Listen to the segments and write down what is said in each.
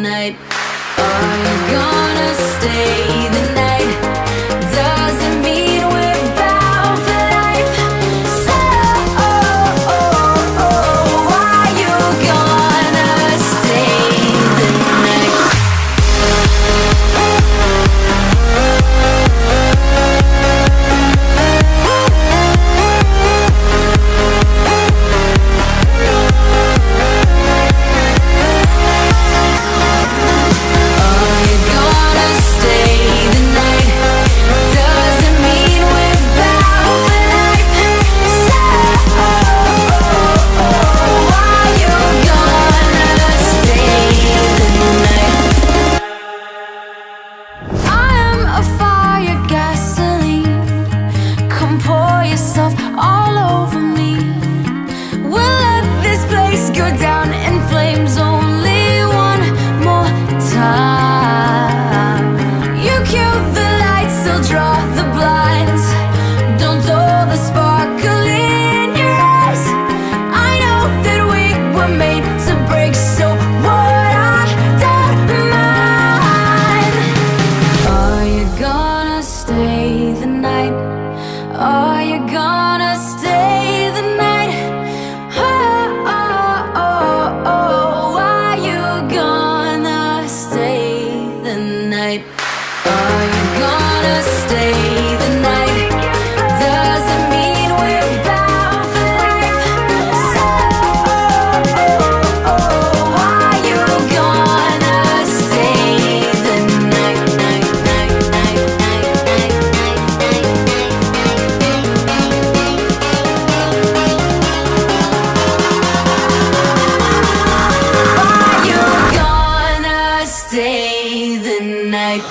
night? Are you gonna stay the night? Doesn't mean we're bound for life. So, are you gonna stay the night? Are you gonna stay the night? Are you gonna stay the night? Are you gonna stay the night? Doesn't mean we're bound for life. So, are you gonna stay the night? Stay the night.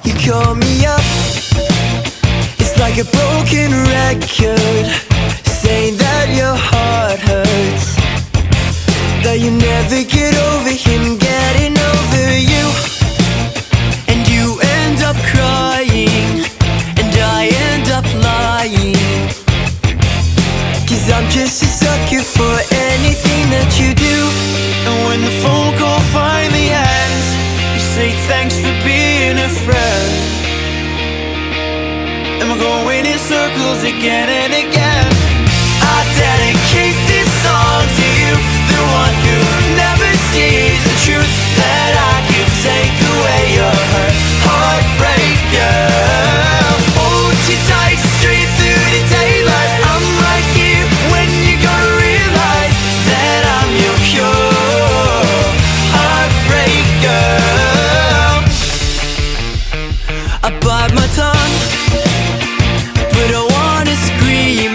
You call me up, it's like a broken record, saying that your heart hurts, that you never get over him getting over you. And you end up crying, and I end up lying, 'cause I'm just a sucker for anything that you do. And when the phone call finally ends, you say thanks for being a friend. And we're going in circles again and again. I dedicate this song to you, the one who never sees the truth, that I could take away your hurt, heartbreaker. Hold you tight straight through the daylight. I'm right here when you're gonna realize that I'm your cure, heartbreaker. I bite my tongue, but I wanna scream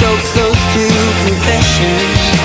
so close to confession.